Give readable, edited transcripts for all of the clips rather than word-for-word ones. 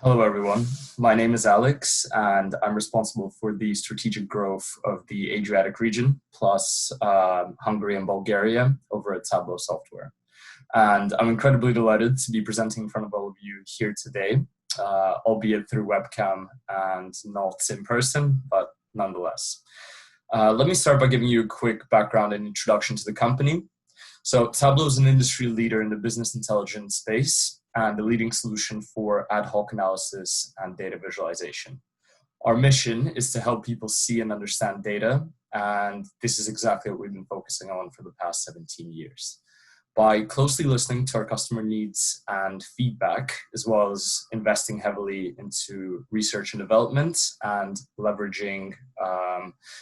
Hello, everyone. My name is Alex, and I'm responsible for the strategic growth of the Adriatic region, plus Hungary and Bulgaria over at Tableau Software. And I'm incredibly delighted to be presenting in front of all of you here today, albeit through webcam and not in person, but nonetheless. Let me start by giving you a quick background and introduction to the company. So Tableau is an industry leader in the business intelligence space and the leading solution for ad hoc analysis and data visualization. Our mission is to help people see and understand data, and this is exactly what we've been focusing on for the past 17 years. By closely listening to our customer needs and feedback, as well as investing heavily into research and development and leveraging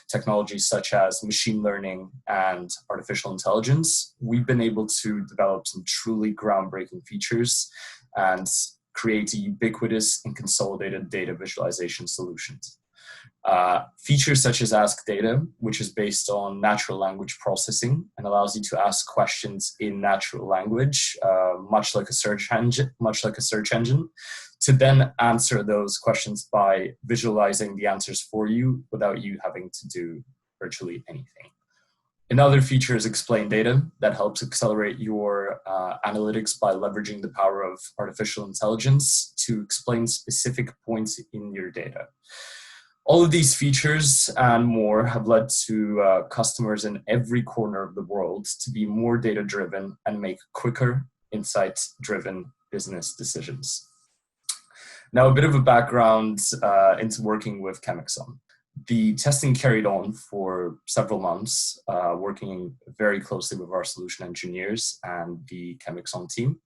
technologies such as machine learning and artificial intelligence, we've been able to develop some truly groundbreaking features and create a ubiquitous and consolidated data visualization solutions. Features such as Ask Data, which is based on natural language processing and allows you to ask questions in natural language, much like a search engine, to then answer those questions by visualizing the answers for you without you having to do virtually anything. Another feature is Explain Data that helps accelerate your analytics by leveraging the power of artificial intelligence to explain specific points in your data. All of these features and more have led to customers in every corner of the world to be more data-driven and make quicker, insight-driven business decisions. Now, a bit of a background into working with ChemAxon. The testing carried on for several months, working very closely with our solution engineers and the ChemAxon team.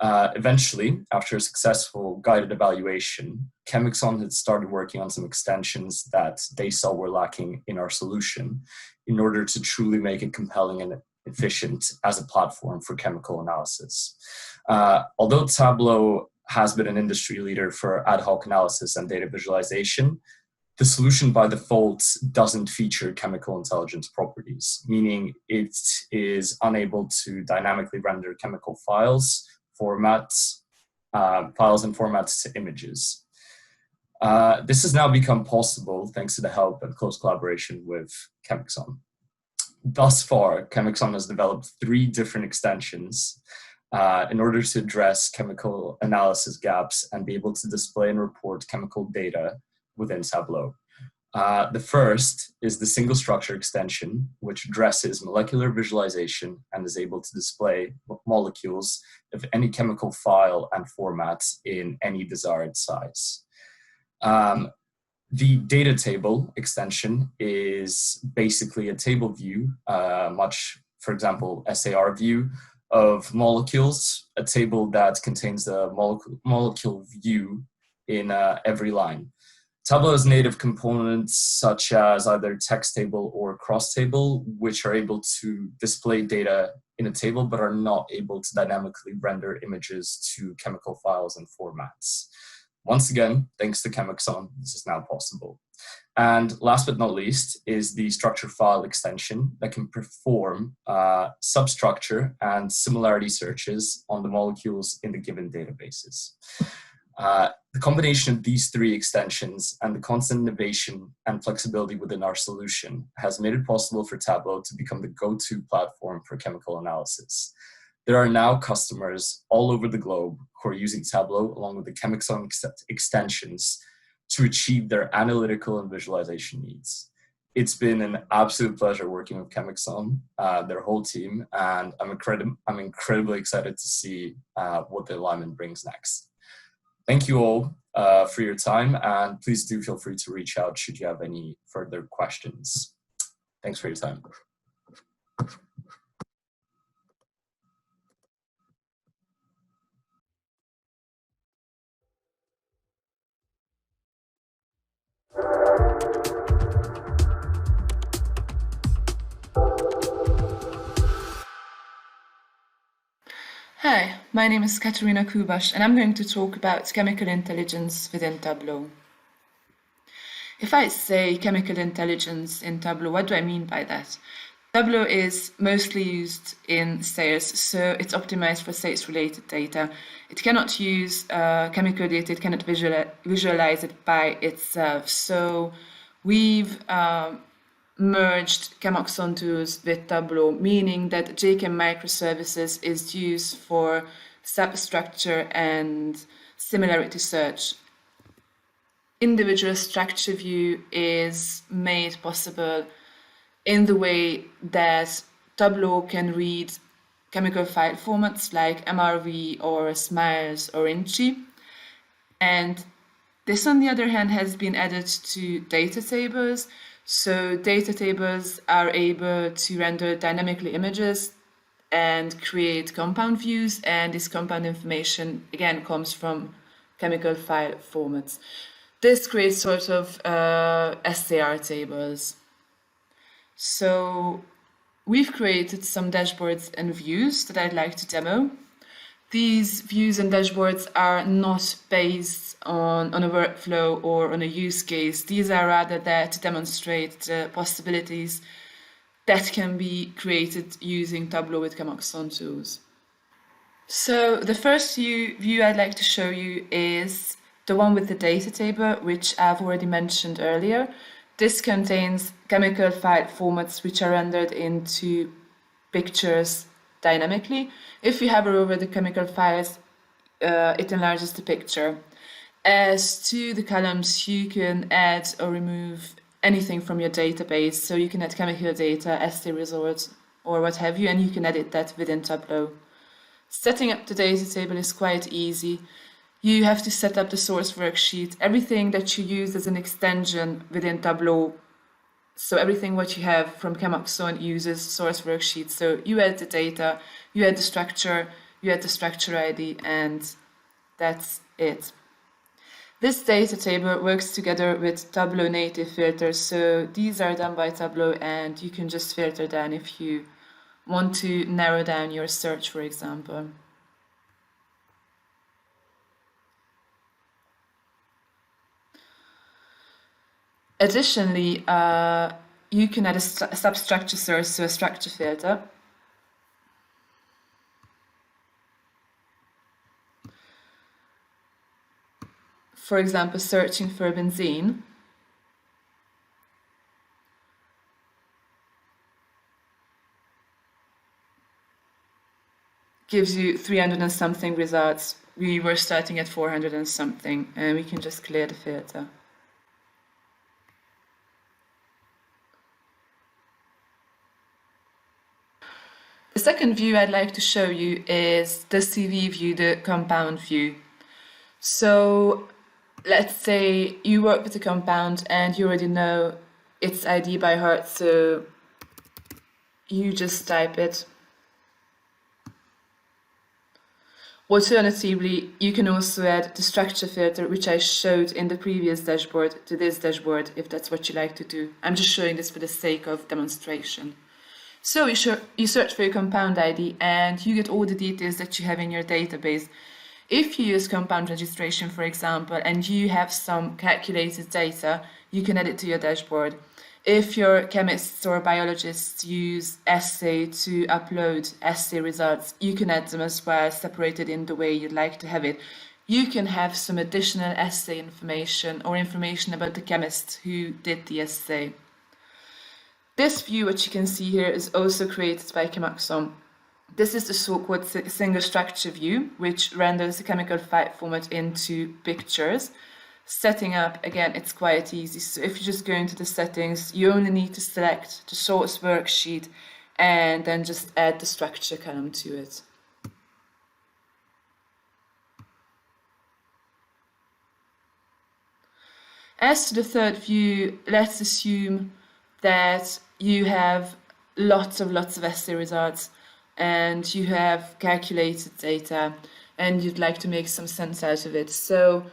Eventually, after a successful guided evaluation, ChemAxon had started working on some extensions that they saw were lacking in our solution in order to truly make it compelling and efficient as a platform for chemical analysis. Although Tableau has been an industry leader for ad hoc analysis and data visualization, the solution by default doesn't feature chemical intelligence properties, meaning it is unable to dynamically render chemical files and formats to images. This has now become possible thanks to the help and close collaboration with ChemAxon. Thus far, ChemAxon has developed 3 different extensions in order to address chemical analysis gaps and be able to display and report chemical data within Tableau. The first is the single structure extension, which addresses molecular visualization and is able to display molecules of any chemical file and format in any desired size. The data table extension is basically a table view, for example, SAR view of molecules, a table that contains the molecule view in every line. Tableau has native components such as either text table or cross table, which are able to display data in a table, but are not able to dynamically render images to chemical files and formats. Once again, thanks to ChemAxon, this is now possible. And last but not least is the structure file extension that can perform substructure and similarity searches on the molecules in the given databases. The combination of these 3 extensions and the constant innovation and flexibility within our solution has made it possible for Tableau to become the go-to platform for chemical analysis. There are now customers all over the globe who are using Tableau along with the ChemAxon extensions to achieve their analytical and visualization needs. It's been an absolute pleasure working with ChemAxon, their whole team, and I'm incredibly excited to see what the alignment brings next. Thank you all for your time, and please do feel free to reach out should you have any further questions. Thanks for your time. Hi, my name is Katarina Kubasch, and I'm going to talk about chemical intelligence within Tableau. If I say chemical intelligence in Tableau, what do I mean by that? Tableau is mostly used in sales, so it's optimized for sales-related data. It cannot use chemical data, it cannot visualize it by itself. So we've merged ChemAxon tools with Tableau, meaning that JChem microservices is used for substructure and similarity search. Individual structure view is made possible in the way that Tableau can read chemical file formats like MRV or SMILES or INCHI. And this, on the other hand, has been added to data tables. So data tables are able to render dynamically images and create compound views, and this compound information again comes from chemical file formats. This creates sort of SAR tables. So we've created some dashboards and views that I'd like to demo. These views and dashboards are not based on a workflow or on a use case. These are rather there to demonstrate the possibilities that can be created using Tableau with ChemAxon tools. So the first view I'd like to show you is the one with the data table, which I've already mentioned earlier. This contains chemical file formats which are rendered into pictures dynamically. If you hover over the chemical files, it enlarges the picture. As to the columns, you can add or remove anything from your database. So you can add chemical data, assay results, or what have you, and you can edit that within Tableau. Setting up the data table is quite easy. You have to set up the source worksheet, everything that you use as an extension within Tableau. So everything what you have from ChemAxon uses source worksheet. So you add the data, you add the structure, you add the structure ID, and that's it. This data table works together with Tableau native filters. So these are done by Tableau, and you can just filter down if you want to narrow down your search, for example. Additionally, you can add a substructure source to a structure filter. For example, searching for benzene. Gives you 300 and something results. We were starting at 400 and something, and we can just clear the filter. The second view I'd like to show you is the CV view, the compound view. So let's say you work with a compound and you already know its ID by heart, so you just type it. Alternatively, you can also add the structure filter, which I showed in the previous dashboard, to this dashboard, if that's what you like to do. I'm just showing this for the sake of demonstration. So you search for your compound ID and you get all the details that you have in your database. If you use compound registration, for example, and you have some calculated data, you can add it to your dashboard. If your chemists or biologists use assay to upload assay results, you can add them as well, separated in the way you'd like to have it. You can have some additional assay information or information about the chemist who did the assay. This view, which you can see here, is also created by ChemAxon. This is the so-called single structure view, which renders the chemical file format into pictures. Setting up, again, it's quite easy. So if you just go into the settings, you only need to select the source worksheet and then just add the structure column to it. As to the third view, let's assume that you have lots of assay results and you have calculated data and you'd like to make some sense out of it. So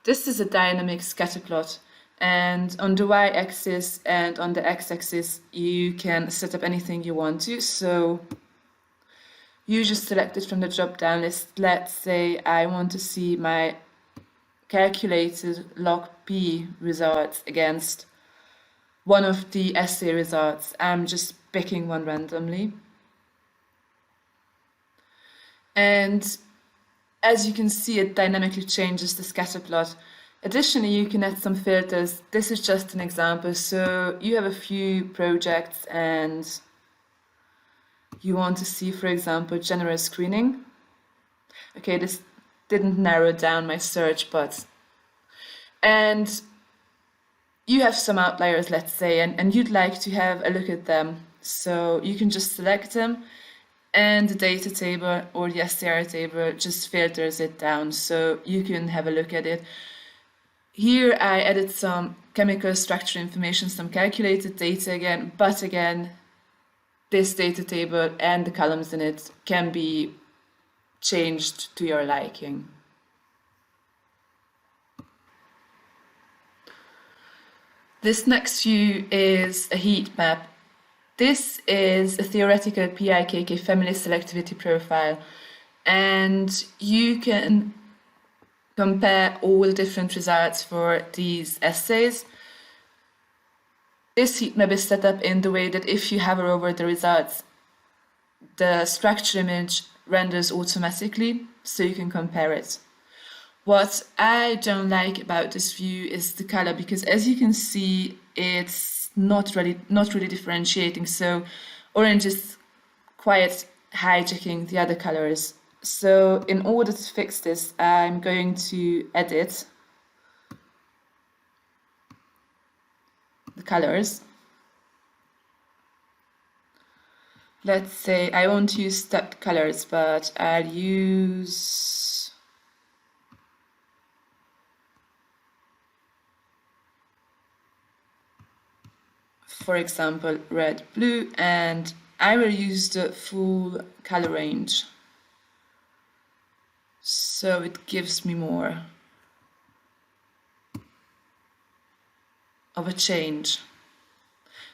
this is a dynamic scatter plot, and on the y-axis and on the x-axis you can set up anything you want to. So you just select it from the drop-down list. Let's say I want to see my calculated log P results against one of the essay results. I'm just picking one randomly. And as you can see, it dynamically changes the scatter plot. Additionally, you can add some filters. This is just an example. So you have a few projects and you want to see, for example, general screening. Okay, this didn't narrow down my search, and you have some outliers, let's say, and you'd like to have a look at them. So you can just select them, and the data table or the STR table just filters it down so you can have a look at it. Here I added some chemical structure information, some calculated data again, but again, this data table and the columns in it can be changed to your liking. This next view is a heat map. This is a theoretical PIKK family selectivity profile, and you can compare all different results for these assays. This heat map is set up in the way that if you hover over the results, the structure image renders automatically, so you can compare it. What I don't like about this view is the color, because as you can see, it's not really differentiating. So orange is quite hijacking the other colors. So in order to fix this, I'm going to edit the colors. Let's say I won't use stepped colors, but I'll use for example red, blue, and I will use the full color range. So it gives me more of a change.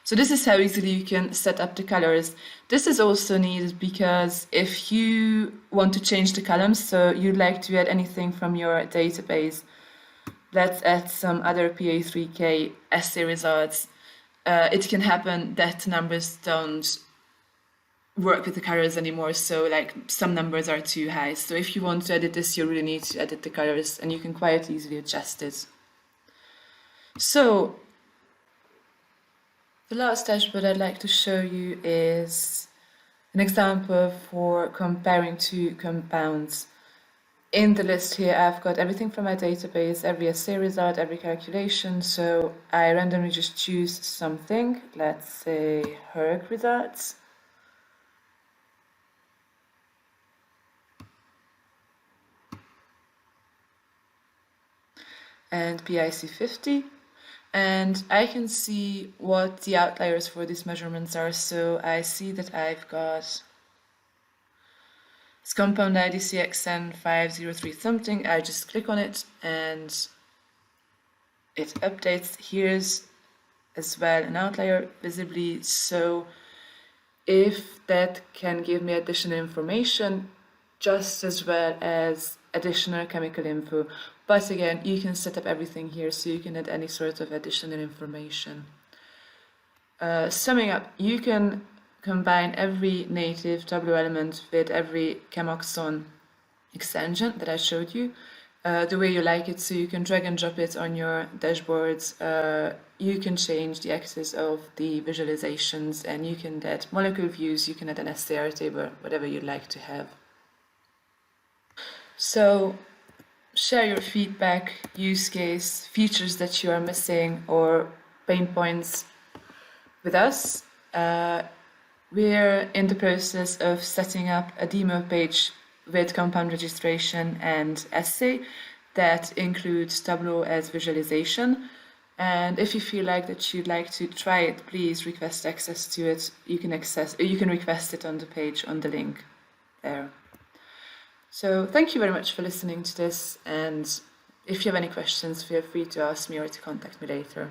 So this is how easily you can set up the colors. This is also needed because if you want to change the columns, so you'd like to add anything from your database, let's add some other PA3K assay results. It can happen that numbers don't work with the colors anymore, so like some numbers are too high. So if you want to edit this, you really need to edit the colors, and you can quite easily adjust it. So the last dashboard I'd like to show you is an example for comparing two compounds. In the list here, I've got everything from my database, every assay result, every calculation. So I randomly just choose something, let's say HERG results. And PIC50. And I can see what the outliers for these measurements are. So I see that I've got this compound ID CXN503 something. I just click on it and it updates. Here's as well an outlier visibly. So if that can give me additional information, just as well as additional chemical info. But again, you can set up everything here, so you can add any sort of additional information. Summing up, you can combine every native Tableau element with every ChemAxon extension that I showed you, the way you like it, so you can drag and drop it on your dashboards. You can change the axis of the visualizations, and you can add molecule views, you can add an STR table, whatever you'd like to have. So share your feedback, use case, features that you are missing, or pain points with us. We're in the process of setting up a demo page with compound registration and assay that includes Tableau as visualization. And if you feel like that you'd like to try it, please request access to it. You can request it on the page on the link there. So thank you very much for listening to this, and if you have any questions, feel free to ask me or to contact me later.